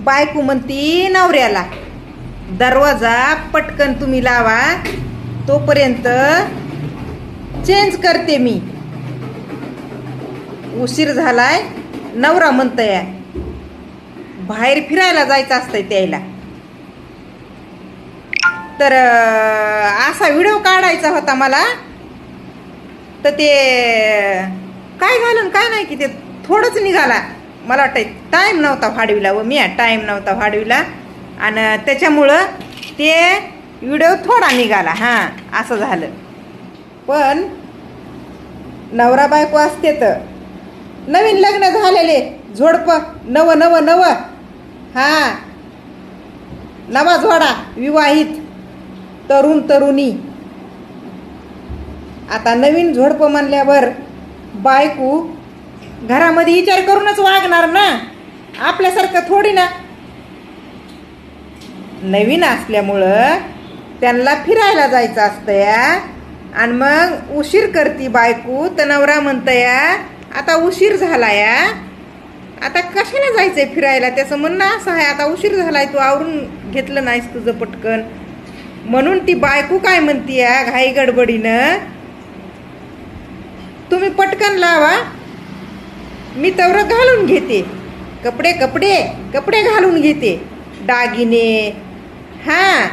बायको म्हणती नवऱ्याला, दरवाजा पटकन तुम्ही लावा, तोपर्यंत चेंज करते मी. उशीर झालाय. नवरा म्हणतोय बाहेर फिरायला जायचं असतंय त्याला. तर असा व्हिडिओ काढायचा होता मला. तर ते काय झालं काय नाही की ते थोडंच निघाला. मला वाटतं टाईम नव्हता वाढविला व मी टाईम नव्हता वाढविला आणि त्याच्यामुळं ते व्हिडिओ थोडा निघाला. हां, असं झालं. पण नवरा बायको असते तर नवीन लग्न झालेले जोडपं नव नव नव हां, नवा जोडा विवाहित तरुण तरुणी. आता नवीन जोडपं म्हणल्यावर बायको घरामध्ये विचार करूनच वागणार ना, आपल्यासारखं थोडी ना. नवीन असल्यामुळं त्यांना फिरायला जायचं असतं या. आणि मग उशीर करती बायको. तर नवरा म्हणतंय आता उशीर झाला या, आता कशाला जायचंय फिरायला. त्याचं म्हणणं असं आहे आता उशीर झालाय, तू आवरून घेतलं नाहीस तुझं पटकन. म्हणून ती बायको काय म्हणती घाई गडबडीनं, तुम्ही पटकन लावा, मी तवर घालून घेते कपडे कपडे कपडे घालून घेते, दागिने. हां,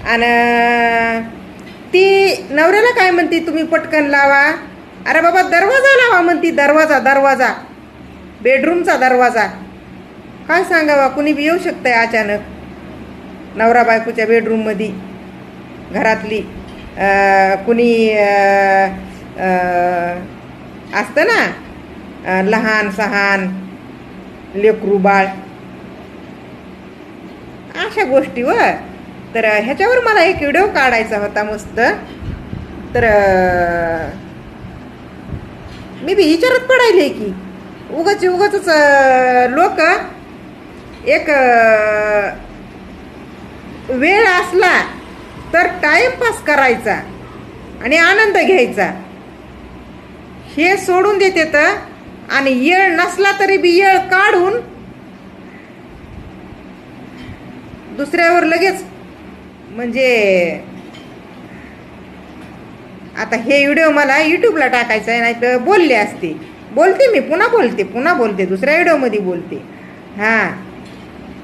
आणि ती नवऱ्याला काय म्हणती तुम्ही पटकन लावा. अरे बाबा दरवाजा लावा म्हणती, दरवाजा दरवाजा बेडरूमचा दरवाजा. काय सांगावा, कुणी बी येऊ शकतंय अचानक नवरा बायकोच्या बेडरूममध्ये. घरातली कुणी असतं ना लहान सहान लेकरू बाळ, अशा गोष्टी व. तर ह्याच्यावर मला एक व्हिडिओ काढायचा होता मस्त. तर मी बी विचारत पडायले की उगाच लोक एक वेळ असला तर टाइमपास करायचा आणि आनंद घ्यायचा, हे सोडून देते. तर आणि येळ नसला तरी बी येळ काढून दुसऱ्यावर लगेच, म्हणजे आता हे व्हिडिओ मला यूट्यूबला टाकायचा आहे, नाही तर बोलले असते. बोलते मी, पुन्हा बोलते दुसऱ्या व्हिडिओमध्ये बोलते. हां,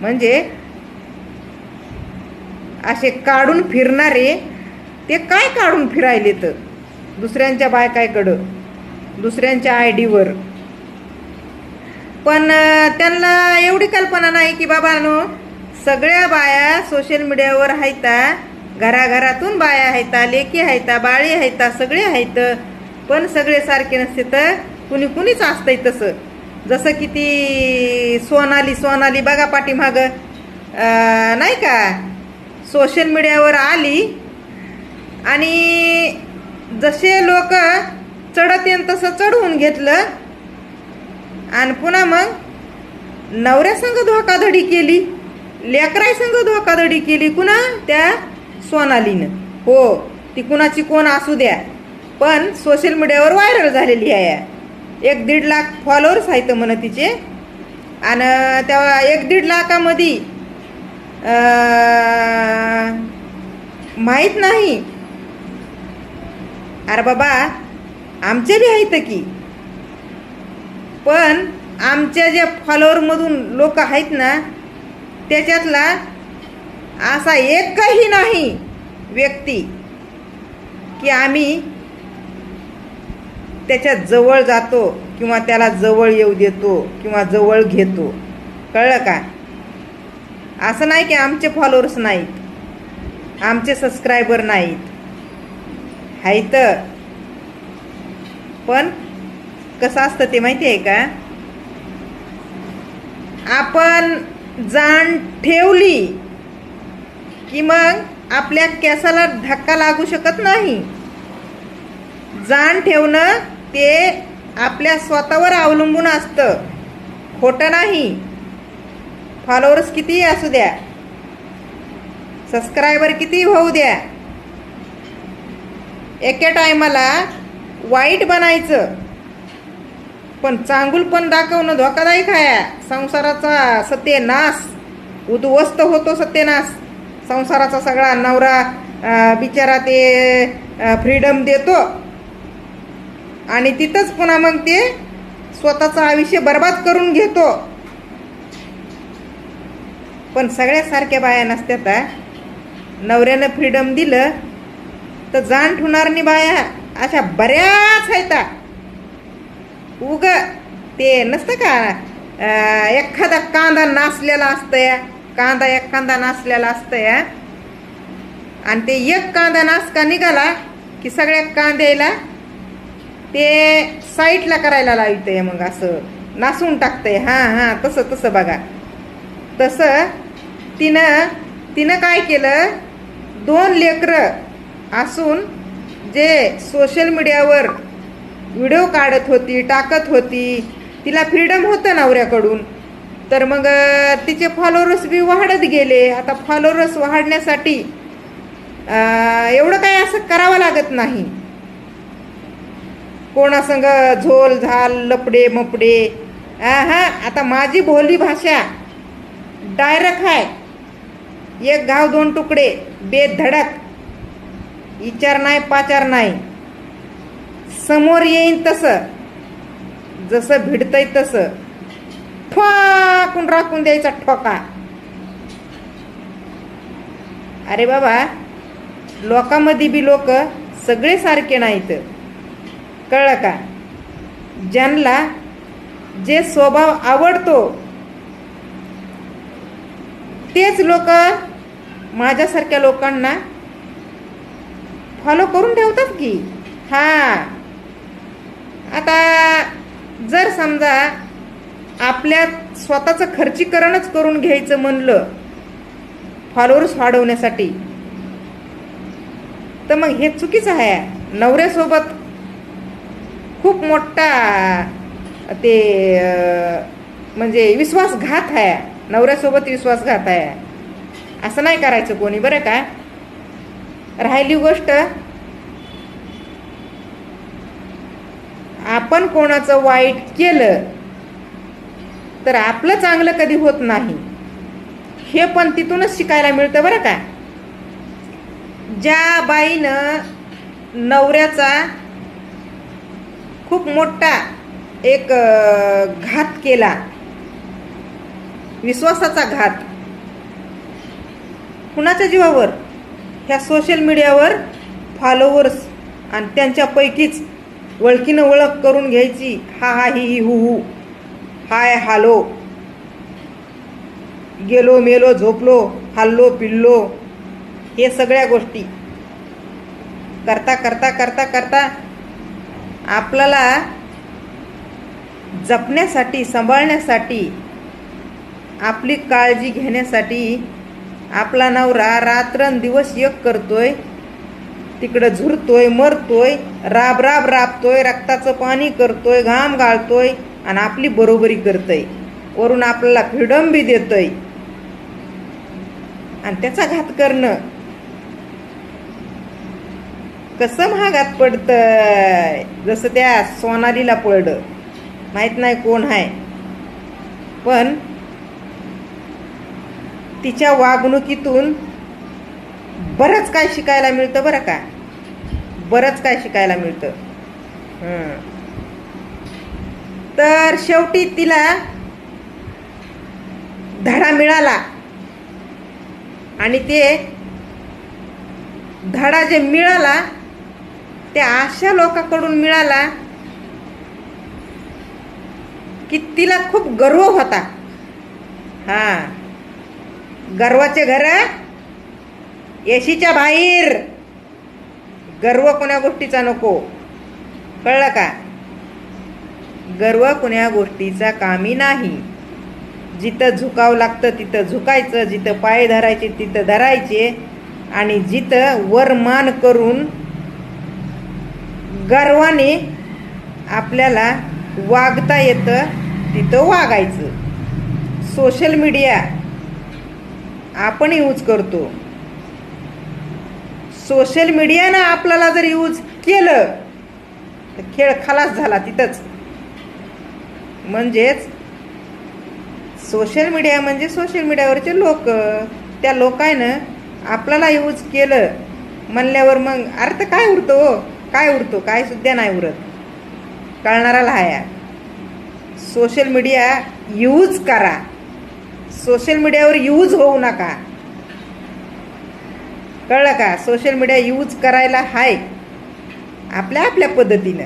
म्हणजे असे काढून फिरणारे ते काय काढून फिरायले तर दुसऱ्यांच्या बायकाकडं, दुसऱ्यांच्या आयडीवर. पण त्यांना एवढी कल्पना नाही की बाबांनो सगळ्या बाया सोशल मीडियावर आहेत, घराघरातून बाया आहेत, लेकी आहेत, बाळी आहेत, सगळे आहेत. पण सगळे सारखे नसते, तर कुणीच असतंय तसं. जसं की ती सोनाली बघा पाठीमाग नाही का सोशल मीडियावर आली आणि जसे लोक चढत येईन तसं चढवून घेतलं आणि पुन्हा मग नवऱ्यासंग धोकाधडी केली, लेकरासंग धोकाधडी केली. कुणा त्या सोनालीनं. हो, ती कुणाची कोण असू द्या, पण सोशल मीडियावर व्हायरल झालेली आहे. 1-1.5 लाख फॉलोअर्स आहेत म्हण तिचे. आणि त्या 1-1.5 लाखामध्ये माहीत नाही. अरे बाबा आमचे बी आहेत की, पण आमच्या ज्या फॉलोअरमधून लोक आहेत ना त्याच्यातला असा एकही नाही व्यक्ती की आम्ही त्याच्या जवळ जातो किंवा त्याला जवळ येऊ देतो किंवा जवळ घेतो. कळलं का? असं नाही की आमचे फॉलोअर्स नाहीत, आमचे सबस्क्रायबर नाहीत, आहेत. पण कसं असतं ते माहिती आहे का, आपण जाण ठेवली की मग आपल्या केसाला धक्का लागू शकत नाही. जाण ठेवणं ते आपल्या स्वतःवर अवलंबून असतं, खोटं नाही. फॉलोअर्स कितीही असू द्या, सबस्क्रायबर कितीही होऊ द्या, एके टायमाला वाईट बनायचं पण चांगुलपण दाखवणं धोकादायक आहे. संसाराचा सत्यनाश, उद्ध्वस्त होतो सत्यनाश संसाराचा. सगळा नवरा बिचारा ते फ्रीडम देतो आणि तिथंच पुन्हा मग ते स्वतःचं आयुष्य बर्बाद करून घेतो. पण सगळ्या सारख्या बाया नसत्यात. नवऱ्यानं फ्रीडम दिलं तर जाण ठेवणार नाही बाया, अशा बऱ्याच आहेत. उग ते नसतं का एखादा कांदा नासलेला असतंय, कांदा एखादा नासलेला असतंय आणि ते एक कांदा नासका निघाला की सगळ्या कांद्याला ते साईडला करायला लावतंय, मग असं नासून टाकतंय. हां तसं तसं बघा. तसं तिनं काय केलं, 2 लेकरं असून जे सोशल मीडियावर व्हिडिओ काढत होती, टाकत होती, तिला फ्रीडम होतं नवऱ्याकडून, तर मग तिचे फॉलोअर्स बी वाढत गेले. आता फॉलोअर्स वाढण्यासाठी एवढं काय असं करावं लागत नाही. कोणासंग झोल झाल लपडे मपडे. आता माझी बोली भाषा डायरेक्ट आहे. 1 घाव 2 तुकडे, बेधडक, विचार नाही पाचार नाही. समोर येईन तसं, जसं भिडतंय तसं ठोकून राखून द्यायचा ठोका. अरे बाबा, लोकांमध्ये बी लोक सगळे सारखे नाहीत, कळलं का? ज्यांना जे स्वभाव आवडतो तेच लोक माझ्यासारख्या लोकांना फॉलो करून ठेवतात की. आता जर समजा आपल्या स्वतःचं खर्चीकरणच करून घ्यायचं म्हणलं फॉलोअर्स वाढवण्यासाठी, तर मग हे चुकीचं आहे. नवऱ्यासोबत खूप मोठा ते म्हणजे विश्वासघात आहे. नवऱ्यासोबत विश्वासघात आहे. असं नाही करायचं कोणी, बरं का? राहिली गोष्ट, आपण कोणाचं वाईट केलं तर आपलं चांगलं कधी होत नाही, हे पण तिथूनच शिकायला मिळतं, बरं का? ज्या बाईनं नवऱ्याचा खूप मोठा एक घात केला, विश्वासाचा घात, कुणाच्या जीवावर? ह्या सोशल मीडियावर फॉलोवर्स आणि त्यांच्यापैकीच ओळखीनं ओळख करून घ्यायची. हा ही ही हू हाय हालो, गेलो मेलो झोपलो हल्लो पिल्लो, हे सगळ्या गोष्टी करता करता करता करता आपल्याला जपण्यासाठी, सांभाळण्यासाठी, आपली काळजी घेण्यासाठी आपला नवरा रात्रंदिवस एक करतोय, तिकडं झुरतोय, मरतोय, राब राब राबतोय, रक्ताचं पाणी करतोय, घाम गाळतोय आणि आपली बरोबरी करतोय, वरून आपल्याला फ्रीडम बी देतोय. आणि त्याचा घात करणं कसं महागात पडतंय, जसं त्या सोनालीला पडलं. माहित नाही कोण आहे, पण तिच्या वागणुकीतून बरंच काय शिकायला मिळतं, बरं का? बरंच काय शिकायला मिळतं. तर शेवटी तिला धडा मिळाला आणि ते धडा जे मिळाला त्या अशा लोकांकडून मिळाला की तिला खूप गर्व होता. गर्वाचे घर येशीच्या बाहेर. गर्व कोण्या गोष्टीचा नको, कळलं का? गर्व कोण्या गोष्टीचा कामी नाही. जिथं झुकावं लागतं तिथं झुकायचं, जिथं पाय धरायचे तिथं धरायचे, आणि जिथं वर मान करून गर्वाने आपल्याला वागता येतं तिथं वागायचं. सोशल मीडिया आपण यूज करतो. सोशल मीडियानं आपल्याला जर यूज केलं तर खेळ खलास झाला तिथंच. म्हणजेच सोशल मीडिया म्हणजे सोशल मीडियावरचे लोक, त्या लोकांनं आपल्याला यूज केलं म्हणल्यावर मग अर्थ काय उरतो हो? काय उरतो? काय सुद्धा नाही उरत. कळणाराला हाया. सोशल मीडिया यूज करा, सोशल मीडियावर यूज होऊ नका. कळलं का? सोशल मीडिया यूज करायला हाय आपल्या आपल्या पद्धतीनं.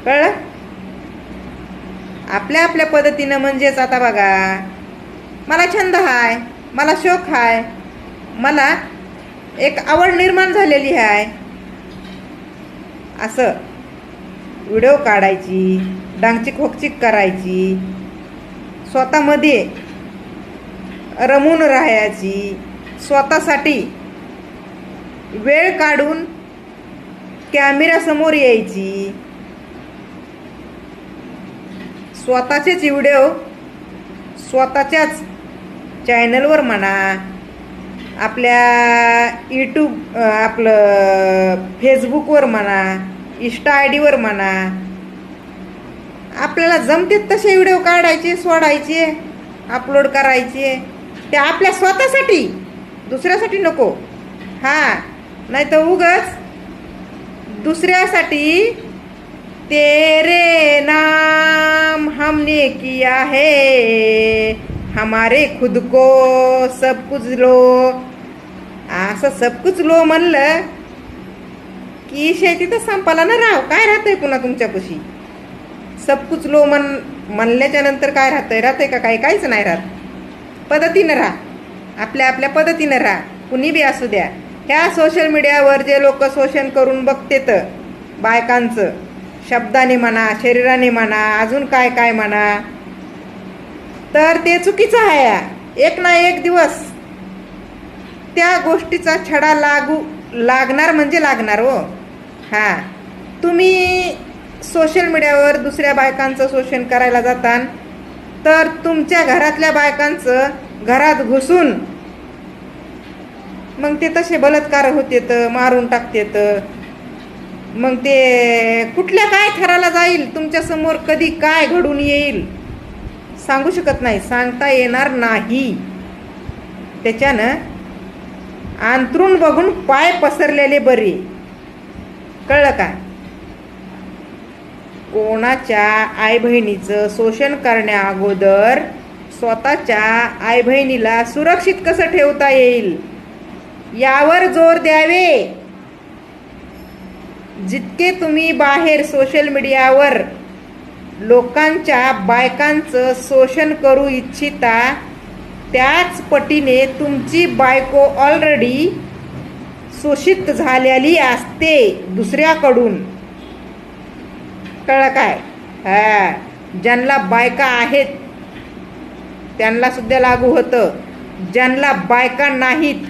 कळलं? आपल्या आपल्या पद्धतीनं म्हणजेच आता बघा, मला छंद हाय, मला शौक हाय, मला एक आवड निर्माण झालेली आहे, असं व्हिडिओ काढायची, डांगचिक खोकचिक करायची, स्वतःमध्ये रमून राहायची, स्वतःसाठी वेळ काढून कॅमेऱ्यासमोर यायची, स्वतःचेच व्हिडिओ स्वतःच्याच चॅनलवर म्हणा, आपल्या यूट्यूब आपलं फेसबुकवर म्हणा, इंस्टा आय डीवर म्हणा, आपल्याला जमतेत तसे व्हिडिओ काढायचे, सोडायचे, अपलोड करायचे. ते आपल्या स्वतःसाठी, दुसऱ्यासाठी नको. हां, नाही तर उगाच दुसऱ्यासाठी तेरे नाम हमने किया है, हमारे खुद को सब कुछ लो. असं सब कुछ लो म्हणलं की शेती तर संपाला ना राव. काय राहतंय पुन्हा तुमच्यापाशी? सब कुछ लो म्हणल्याच्या नंतर काय राहतंय का? काही काहीच नाही राहत. पद्धतीनं राहा, आपल्या आपल्या पद्धतीनं राहा, कुणी बी असू द्या. ह्या सोशल मीडियावर जे लोक शोषण करून बघतेत बायकांचं, शब्दाने म्हणा, शरीराने म्हणा, अजून काय काय म्हणा, तर ते चुकीचं आहे. एक ना एक दिवस त्या गोष्टीचा छडा लागणार म्हणजे लागणार हो. हां, तुम्ही सोशल मीडियावर दुसऱ्या बायकांचं शोषण करायला जाता, तर तुमच्या घरातल्या बायकांचं घरात घुसून मग ते तसे बलात्कार होतेत, मारून टाकतेत. मग ते कुठल्या काय थराला जाईल, तुमच्यासमोर कधी काय घडून येईल सांगू शकत नाही, सांगता येणार नाही. त्याच्यानं अंथरूण बघून पाय पसरलेले बरे. कळलं का? कोणाच्या आई बहिणीचं शोषण करण्या अगोदर स्वतःच्या आई बहिणीला सुरक्षित कसं ठेवता येईल यावर जोर द्यावे. जितके तुम्ही बाहेर सोशल मीडियावर लोकांच्या बायकांचं शोषण करू इच्छिता, त्याच पटीने तुमची बायको ऑलरेडी शोषित झालेली असते दुसऱ्याकडून. कळलं काय? हा, ज्यांना बायका आहेत त्यांना सुद्धा लागू होतं, ज्यांना बायका नाहीत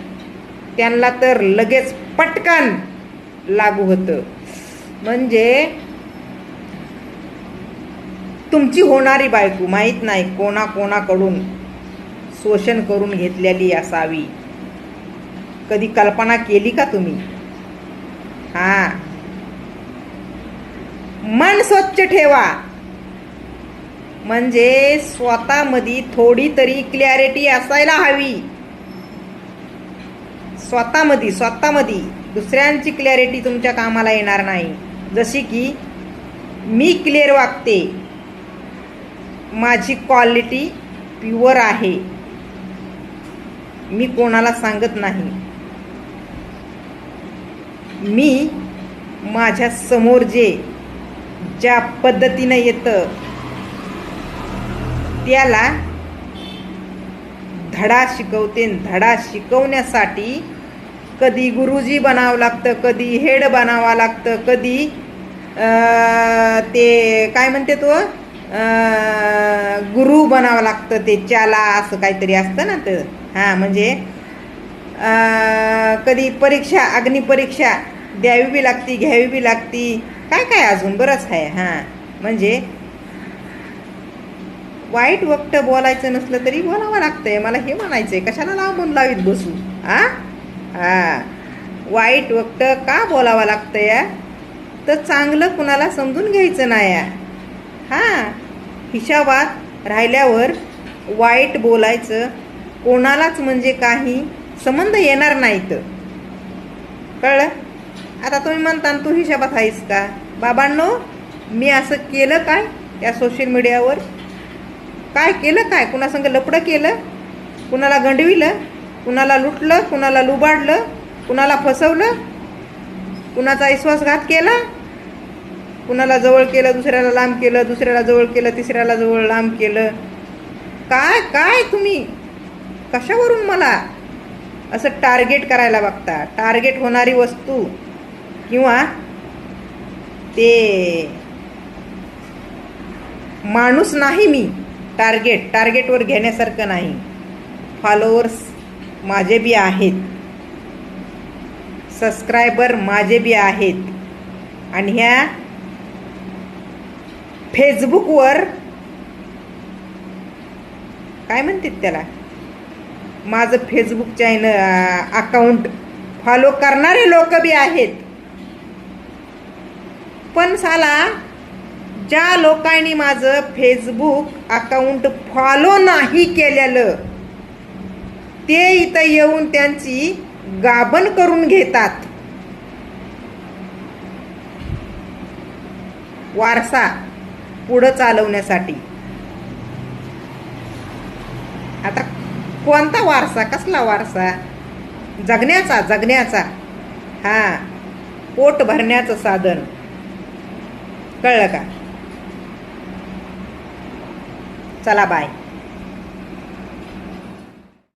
त्यांना तर लगेच पटकन लागू होतं. म्हणजे तुमची होणारी बायको माहीत नाही कोणाकोणाकडून शोषण करून घेतलेली असावी. कधी कल्पना केली का तुम्ही? हां, मन स्वच्छ ठेवा. म्हणजे स्वतःमध्ये थोडी तरी क्लॅरिटी असायला हवी. स्वतःमध्ये दुसऱ्यांची क्लॅरिटी तुमच्या कामाला येणार नाही. जशी की मी क्लिअर वागते, माझी क्वालिटी प्युअर आहे, मी कोणाला सांगत नाही. मी माझ्या समोर ज्या पद्धतीनं येतं त्याला धडा शिकवते. धडा शिकवण्यासाठी कधी गुरुजी बनावं लागतं, कधी हेड बनावं लागतं, कधी ते काय म्हणते तो गुरु बनावं लागतं, ते चाला असं काहीतरी असतं ना तर. हां, म्हणजे कधी परीक्षा, अग्निपरीक्षा द्यावी बी लागती, घ्यावी बी लागती, काय काय अजून बरंच आहे. हां, म्हणजे वाईट वक्त बोलायचं नसलं तरी बोलावं लागतंय. मला हे म्हणायचंय, कशाला लावून लावीत बसू. हा, वाईट वक्त का बोलावं लागतं या, तर चांगलं कुणाला समजून घ्यायचं नाही. हां, हिशाबात राहिल्यावर वाईट बोलायचं कोणालाच म्हणजे काही संबंध येणार नाहीत. कळलं? आता तुम्ही म्हणता तू हिशाबात आहेस का? बाबांनो, मी असं केलं काय या सोशल मीडियावर? काय केलं? काय कुणासंग लपडं केलं? कुणाला गंडविलं? कुणाला लुटलं? कुणाला लुबाडलं? कुणाला फसवलं? कुणाचा विश्वासघात केला? कुणाला जवळ केलं, दुसऱ्याला लांब केलं, दुसऱ्याला जवळ केलं, तिसऱ्याला जवळ लांब केलं? काय काय तुम्ही कशावरून मला असं टार्गेट करायला बघता? टार्गेट होणारी वस्तू किंवा ते माणूस नाही मी. टार्गेटवर घेण्यासारखं नाही. फॉलोअर्स माझे बी आहेत, सबस्क्रायबर माझे बी आहेत, आणि ह्या फेसबुकवर काय म्हणतात त्याला, माझं फेसबुक चॅनल अकाउंट फॉलो करणारे लोक बी आहेत. पण साला ज्या लोकांनी माझं फेसबुक अकाउंट फॉलो नाही केलेलं ते इथं येऊन त्यांची गाभण करून घेतात. वारसा पुढं चालवण्यासाठी. आता कोणता वारसा? कसला वारसा? जगण्याचा. हां, पोट भरण्याचं साधन. कळलं का? चला बाय.